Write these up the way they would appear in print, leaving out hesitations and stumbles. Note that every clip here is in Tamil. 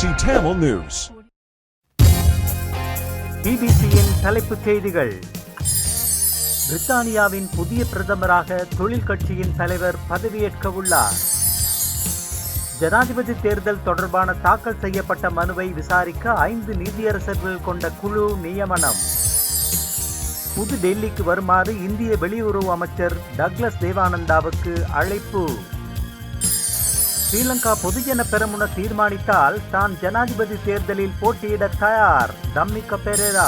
Tamil News. பிபிசியின் தலைப்புச் செய்திகள். பிரித்தானியாவின் புதிய பிரதமராக தொழில் கட்சியின் தலைவர் பதவியேற்க உள்ளார். ஜனாதிபதி தேர்தல் தொடர்பான தாக்கல் செய்யப்பட்ட மனுவை விசாரிக்க 5 நீதியரசர்கள் கொண்ட குழு நியமனம். புது டெல்லிக்கு வருமாறு இந்திய வெளியுறவு அமைச்சர் டக்ளஸ் தேவானந்தாவுக்கு அழைப்பு. ஸ்ரீலங்கா பொதுஜன பெரமுன தீர்மானித்தால் தான் ஜனாதிபதி தேர்தலில் போட்டியிட தயார், தம்மிக்க பெரேரா.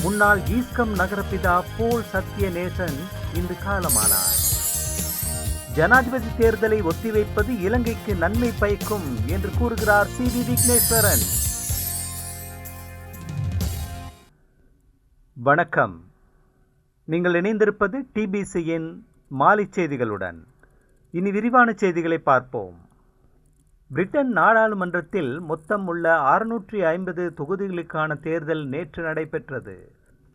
முன்னாள் ஈஸ்கம் நகரப்பிதா போல் சத்யநேசன் இன்று காலமானார். ஜனாதிபதி தேர்தலை ஒத்திவைப்பது இலங்கைக்கு நன்மை பயக்கும் என்று கூறுகிறார் சி.வி. விக்னேஸ்வரன். வணக்கம். நீங்கள் இணைந்திருப்பது டிபிசியின் மாலை செய்திகளுடன். இனி விரிவான செய்திகளை பார்ப்போம். பிரிட்டன் நாடாளுமன்றத்தில் மொத்தம் உள்ள 650 தொகுதிகளுக்கான தேர்தல் நேற்று நடைபெற்றது.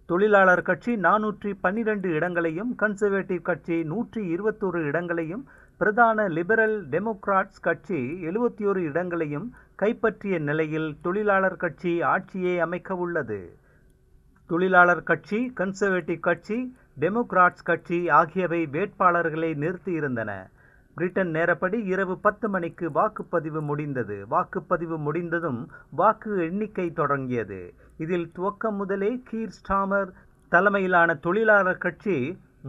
தொழிலாளர் கட்சி 412 இடங்களையும், கன்சர்வேட்டிவ் கட்சி 121 இடங்களையும், பிரதான லிபரல் டெமோக்ராட்ஸ் கட்சி 71 இடங்களையும் கைப்பற்றிய நிலையில் தொழிலாளர் கட்சி ஆட்சியை அமைக்க உள்ளது. தொழிலாளர் கட்சி, கன்சர்வேட்டிவ் கட்சி, டெமோக்ராட்ஸ் கட்சி ஆகியவை வேட்பாளர்களை நிறுத்தியிருந்தன. பிரிட்டன் நேரப்படி இரவு 10 மணிக்கு வாக்குப்பதிவு முடிந்தது. வாக்குப்பதிவு முடிந்ததும் வாக்கு எண்ணிக்கை தொடங்கியது. இதில் துவக்கம் முதலே கீர் ஸ்டாமர் தலைமையிலான தொழிலாளர் கட்சி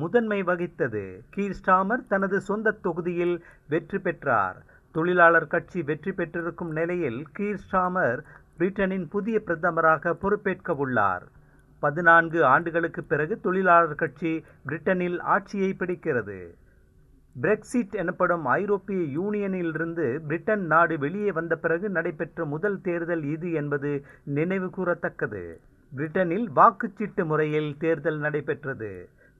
முதன்மை வகித்தது. கீர் ஸ்டாமர் தனது சொந்த தொகுதியில் வெற்றி பெற்றார். தொழிலாளர் கட்சி வெற்றி பெற்றிருக்கும் நிலையில் கீர் ஸ்டாமர் பிரிட்டனின் புதிய பிரதமராக பொறுப்பேற்க உள்ளார். 14 ஆண்டுகளுக்கு பிறகு தொழிலாளர் கட்சி பிரிட்டனில் ஆட்சியை பிடிக்கிறது. பிரெக்சிட் எனப்படும் ஐரோப்பிய யூனியனிலிருந்து பிரிட்டன் நாடு வெளியே வந்த பிறகு நடைபெற்ற முதல் தேர்தல் இது என்பது நினைவு கூறத்தக்கது. பிரிட்டனில் வாக்குச்சீட்டு முறையில் தேர்தல் நடைபெற்றது.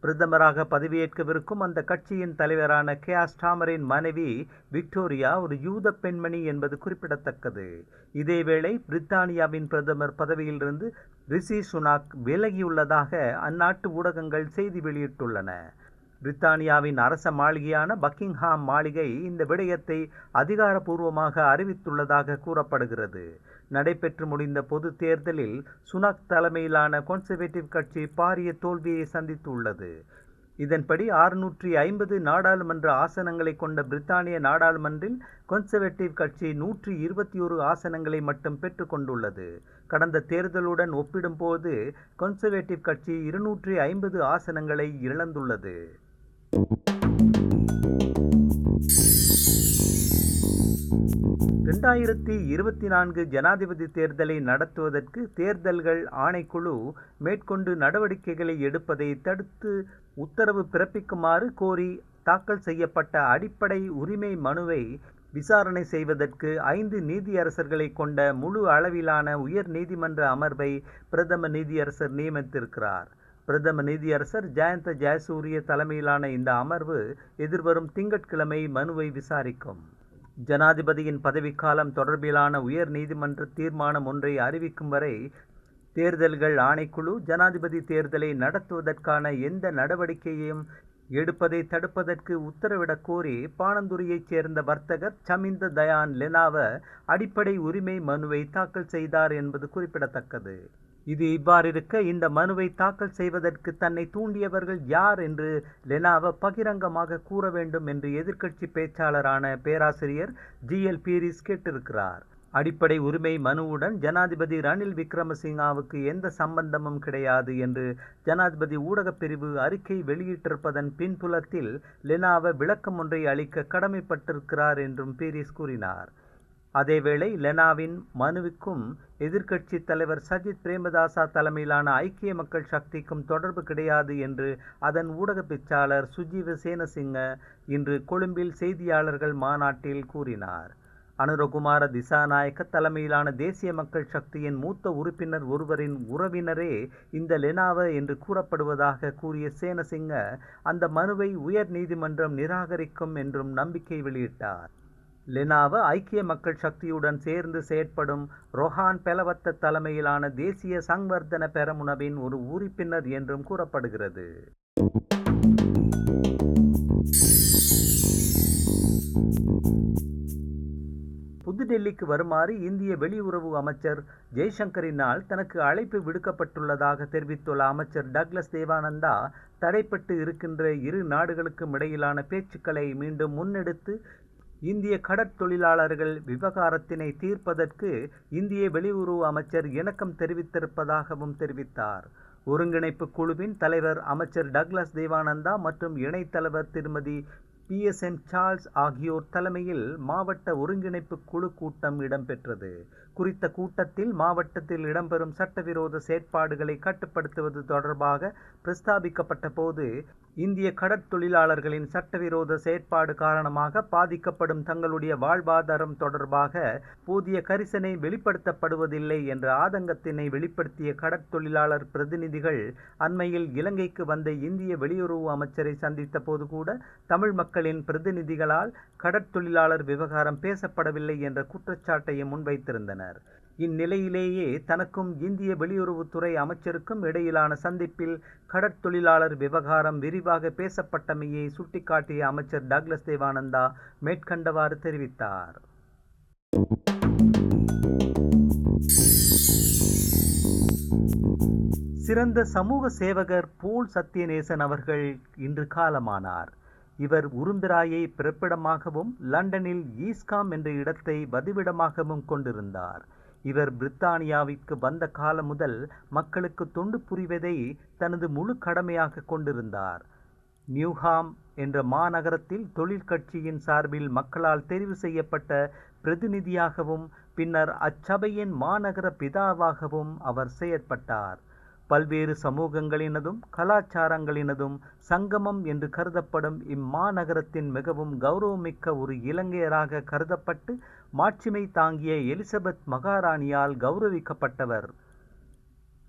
பிரதமராக பதவியேற்கவிருக்கும் அந்த கட்சியின் தலைவரான கியார் ஸ்டாமரின் மனைவி விக்டோரியா ஒரு யூத பெண்மணி என்பது குறிப்பிடத்தக்கது. இதேவேளை பிரித்தானியாவின் பிரதமர் பதவியிலிருந்து ரிஷி சுனாக் விலகியுள்ளதாக அந்நாட்டு ஊடகங்கள் செய்தி வெளியிட்டுள்ளன. பிரித்தானியாவின் அரச மாளிகையான பக்கிங்ஹாம் மாளிகை இந்த விடயத்தை அதிகாரப்பூர்வமாக அறிவித்துள்ளதாக கூறப்படுகிறது. நடைபெற்று முடிந்த பொது தேர்தலில் சுனாக் தலைமையிலான கன்சர்வேட்டிவ் கட்சி பாரிய தோல்வியை சந்தித்துள்ளது. இதன்படி 650 நாடாளுமன்ற ஆசனங்களை கொண்ட பிரித்தானிய நாடாளுமன்றில் கன்சர்வேட்டிவ் கட்சி 121 ஆசனங்களை மட்டும் பெற்றுக் கொண்டுள்ளது. கடந்த தேர்தலுடன் ஒப்பிடும்போது கன்சர்வேட்டிவ் கட்சி 250 ஆசனங்களை இழந்துள்ளது. 2024 ஜனாதிபதி தேர்தலை நடத்துவதற்கு தேர்தல்கள் ஆணைக்குழு மேற்கொண்டு நடவடிக்கைகளை எடுப்பதை தடுத்து உத்தரவு பிறப்பிக்குமாறு கோரி தாக்கல் செய்யப்பட்ட அடிப்படை உரிமை மனுவை விசாரணை செய்வதற்கு 5 நீதியரசர்களை கொண்ட முழு அளவிலான உயர் நீதிமன்ற அமர்வை பிரதம நீதியரசர் நியமித்திருக்கிறார். பிரதம நீதியரசர் ஜயந்த ஜெயசூரிய தலைமையிலான இந்த அமர்வு எதிர்வரும் திங்கட்கிழமை மனுவை விசாரிக்கும். ஜனாதிபதியின் பதவிக்காலம் தொடர்பிலான உயர் நீதிமன்ற தீர்மானம் ஒன்றை அறிவிக்கும் வரை தேர்தல்கள் ஆணைக்குழு ஜனாதிபதி தேர்தலை நடத்துவதற்கான எந்த நடவடிக்கையையும் எடுப்பதை தடுப்பதற்கு உத்தரவிடக் கோரி பாணந்துறையைச் சேர்ந்த வர்த்தகர் சமிந்த தயான் லெனாவ அடிப்படை உரிமை மனுவை தாக்கல் செய்தார் என்பது குறிப்பிடத்தக்கது. இது இவ்வாறிருக்க, இந்த மனுவை தாக்கல் செய்வதற்கு தன்னை தூண்டியவர்கள் யார் என்று லெனாவ பகிரங்கமாக கூற வேண்டும் என்று எதிர்க்கட்சி பேச்சாளரான பேராசிரியர் ஜி.எல். பீரிஸ் கேட்டிருக்கிறார். அடிப்படை உரிமை மனுவுடன் ஜனாதிபதி ரணில் விக்ரமசிங்காவுக்கு எந்த சம்பந்தமும் கிடையாது என்று ஜனாதிபதி ஊடகப் பிரிவு அறிக்கை வெளியிட்டிருப்பதன் பின்புலத்தில் லெனாவ விளக்கம் ஒன்றை அளிக்க கடமைப்பட்டிருக்கிறார் என்றும் பீரிஸ் கூறினார். அதேவேளை லெனாவின் மனுவுக்கும் எதிர்க்கட்சி தலைவர் சஜித் பிரேமதாசா தலைமையிலான ஐக்கிய மக்கள் சக்திக்கும் தொடர்பு கிடையாது என்று அதன் ஊடக பேச்சாளர் சுஜீவ சேனசிங்க இன்று கொழும்பில் செய்தியாளர்கள் மாநாட்டில் கூறினார். அனுரகுமார திசாநாயக்க தலைமையிலான தேசிய மக்கள் சக்தியின் மூத்த உறுப்பினர் ஒருவரின் உறவினரே இந்த லெனாவ என்று கூறப்படுவதாக கூறிய சேனசிங்க அந்த மனுவை உயர் நீதிமன்றம் நிராகரிக்கும் என்றும் நம்பிக்கை வெளியிட்டார். லெனாவ ஐக்கிய மக்கள் சக்தியுடன் சேர்ந்து செயற்படும் ரொஹான் பெலவத்த தலைமையிலான தேசிய சங்வர்தன பெரமுனவின் ஒரு உறுப்பினர் என்றும் கூறப்படுகிறது. புதுடெல்லிக்கு வருமாறு இந்திய வெளியுறவு அமைச்சர் ஜெய்சங்கரினால் தனக்கு அழைப்பு விடுக்கப்பட்டுள்ளதாக தெரிவித்துள்ள அமைச்சர் டக்ளஸ் தேவானந்தா, தடைப்பட்டு இருக்கின்ற இரு நாடுகளுக்கும் இடையிலான பேச்சுக்களை மீண்டும் முன்னெடுத்து இந்திய கடற்தொழிலாளர்கள் விவகாரத்தினை தீர்ப்பதற்கு இந்திய வெளியுறவு அமைச்சர் இணக்கம் தெரிவித்திருப்பதாகவும் தெரிவித்தார். ஒருங்கிணைப்பு குழுவின் தலைவர் அமைச்சர் டக்ளஸ் தேவானந்தா மற்றும் இணைத்தலைவர் திருமதி PSM சார்ல்ஸ் ஆகியோர் தலைமையில் மாவட்ட ஒருங்கிணைப்பு குழு கூட்டம் இடம்பெற்றது. குறித்த கூட்டத்தில் மாவட்டத்தில் இடம்பெறும் சட்டவிரோத செயற்பாடுகளை கட்டுப்படுத்துவது தொடர்பாக பிரஸ்தாபிக்கப்பட்ட போது, இந்திய கடற்தொழிலாளர்களின் சட்டவிரோத செயற்பாடு காரணமாக பாதிக்கப்படும் தங்களுடைய வாழ்வாதாரம் தொடர்பாக போதிய கரிசனை வெளிப்படுத்தப்படுவதில்லை என்ற ஆதங்கத்தினை வெளிப்படுத்திய கடற்தொழிலாளர் பிரதிநிதிகள் அண்மையில் இலங்கைக்கு வந்த இந்திய வெளியுறவு அமைச்சரை சந்தித்த போது கூட தமிழ் மக்களின் பிரதிநிதிகளால் கடற்தொழிலாளர் விவகாரம் பேசப்படவில்லை என்ற குற்றச்சாட்டையும் முன்வைத்திருந்தனர். இந்நிலையிலேயே தனக்கும் இந்திய வெளியுறவுத்துறை அமைச்சருக்கும் இடையிலான சந்திப்பில் கடற்தொழிலாளர் விவகாரம் விரிவாக பேசப்பட்டமையை சுட்டிக்காட்டிய அமைச்சர் டக்ளஸ் தேவானந்தா மேற்கண்டவாறு தெரிவித்தார். சிறந்த சமூக சேவகர் போல் சத்யநேசன் அவர்கள் இன்று காலமானார். இவர் உரும்பிராயை பிறப்பிடமாகவும் லண்டனில் ஈஸ்காம் என்ற இடத்தை வதிவிடமாகவும் கொண்டிருந்தார். இவர் பிரித்தானியாவிற்கு வந்த காலம் முதல் மக்களுக்கு தொண்டு புரிவதை தனது முழு கடமையாக கொண்டிருந்தார். நியூஹாம் என்ற மாநகரத்தில் தொழிற்கட்சியின் சார்பில் மக்களால் தெரிவு செய்யப்பட்ட பிரதிநிதியாகவும் பின்னர் அச்சபையின் மாநகர பிதாவாகவும் அவர் செயற்பட்டார். பல்வேறு சமூகங்களினதும் கலாச்சாரங்களினதும் சங்கமம் என்று கருதப்படும் இம்மாநகரத்தின் மிகவும் கௌரவமிக்க ஒரு இலங்கையராக கருதப்பட்டு மாட்சிமை தாங்கிய எலிசபெத் மகாராணியால் கௌரவிக்கப்பட்டவர்.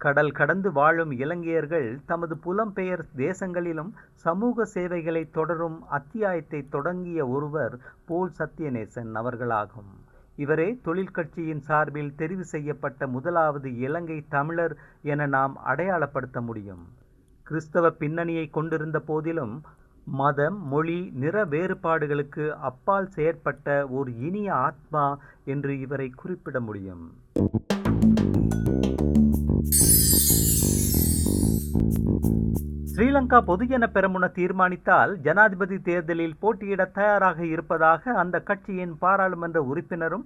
கடல் கடந்து வாழும் இலங்கையர்கள் தமது புலம்பெயர் தேசங்களிலும் சமூக சேவைகளை தொடரும் அத்தியாயத்தை தொடங்கிய ஒருவர் போல் சத்யநேசன் அவர்களாகும். இவரே தொழிற்கட்சியின் சார்பில் தெரிவு செய்யப்பட்ட முதலாவது இலங்கை தமிழர் என நாம் அடையாளப்படுத்த முடியும். கிறிஸ்தவ பின்னணியை கொண்டிருந்த போதிலும் மதம், மொழி, நிற வேறுபாடுகளுக்கு அப்பால் செயற்பட்ட ஒரு இனிய ஆத்மா என்று இவரை குறிப்பிட முடியும். ஸ்ரீலங்கா பொதுஜன பெரமுன தீர்மானித்தால் ஜனாதிபதி தேர்தலில் போட்டியிட தயாராக இருப்பதாக அந்த கட்சியின் பாராளுமன்ற உறுப்பினரும்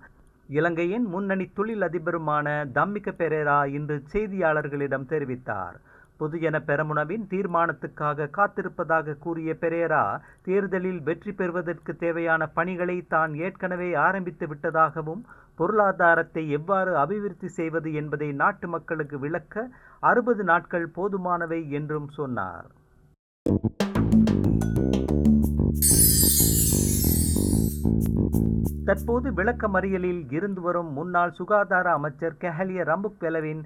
இலங்கையின் முன்னணி தொழில் அதிபருமான தம்மிக பெரேரா இன்று செய்தியாளர்களிடம் தெரிவித்தார். பொதுஜன பெரமுனவின் தீர்மானத்துக்காக காத்திருப்பதாக கூறிய பெரேரா, தேர்தலில் வெற்றி பெறுவதற்கு தேவையான பணிகளை தான் ஏற்கனவே ஆரம்பித்து விட்டதாகவும், பொருளாதாரத்தை எவ்வாறு அபிவிருத்தி செய்வது என்பதை நாட்டு மக்களுக்கு விளக்க 60 நாட்கள் போதுமானவை என்றும் சொன்னார். தற்போது விளக்கமறியலில் இருந்து வரும் முன்னாள் சுகாதார அமைச்சர் கெஹலிய ரம்புக்வெலவின்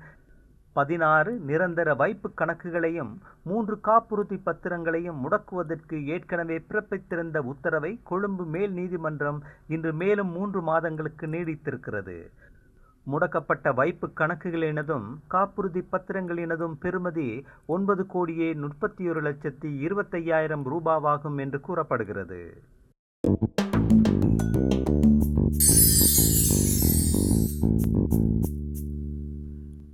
16 நிரந்தர வைப்பு கணக்குகளையும் 3 காப்புறுதி பத்திரங்களையும் முடக்குவதற்கு ஏற்கனவே பிறப்பித்திருந்த உத்தரவை கொழும்பு மேல் நீதிமன்றம் இன்று மேலும் 3 மாதங்களுக்கு நீடித்திருக்கிறது. முடக்கப்பட்ட வைப்பு கணக்குகளினதும் காப்புறுதி பத்திரங்களினதும் பெறுமதி 9,31,25,000 ரூபாவாகும் என்று கூறப்படுகிறது.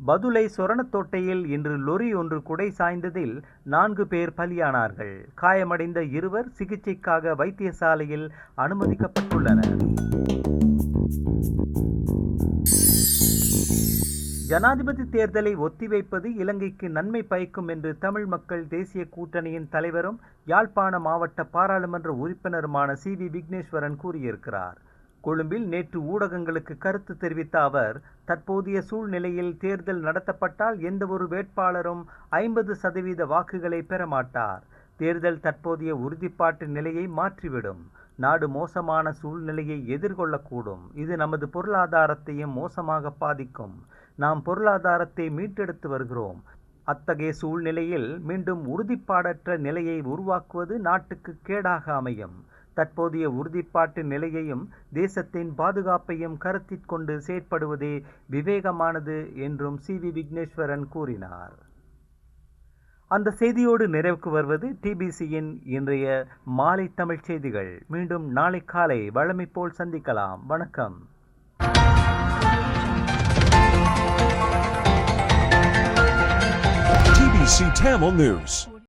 பதுளை சொரணத்தோட்டையில் இன்று லொரி ஒன்று குடை சாய்ந்ததில் 4 பேர் பலியானார்கள். காயமடைந்த 2 சிகிச்சைக்காக வைத்தியசாலையில் அனுமதிக்கப்பட்டுள்ளனர். ஜனாதிபதி தேர்தலை ஒத்திவைப்பது இலங்கைக்கு நன்மை பயக்கும் என்று தமிழ் மக்கள் தேசிய கூட்டணியின் தலைவரும் யாழ்ப்பாண மாவட்ட பாராளுமன்ற உறுப்பினருமான CV விக்னேஸ்வரன் கூறியிருக்கிறார். கொழும்பில் நேற்று ஊடகங்களுக்கு கருத்து தெரிவித்த அவர், தற்போதைய சூழ்நிலையில் தேர்தல் நடத்தப்பட்டால் எந்தவொரு வேட்பாளரும் 50% வாக்குகளை பெறமாட்டார். தேர்தல் தற்போதைய உறுதிப்பாட்டு நிலையை மாற்றிவிடும். நாடு மோசமான சூழ்நிலையை எதிர்கொள்ளக்கூடும். இது நமது பொருளாதாரத்தையும் மோசமாக பாதிக்கும். நாம் பொருளாதாரத்தை மீட்டெடுத்து வருகிறோம். அத்தகைய சூழ்நிலையில் மீண்டும் உறுதிப்பாடற்ற நிலையை உருவாக்குவது நாட்டுக்கு கேடாக அமையும். தற்போதைய உறுதிப்பாட்டு நிலையையும் தேசத்தின் பாதுகாப்பையும் கருத்திற்கொண்டு செயற்படுவதே விவேகமானது என்றும் CV விக்னேஸ்வரன் கூறினார். அந்த செய்தியோடு நிறைவுக்கு வருவது TBCயின் இன்றைய மாலை தமிழ் செய்திகள். மீண்டும் நாளை காலை வழமை போல் சந்திக்கலாம். வணக்கம். TBC Tamil News.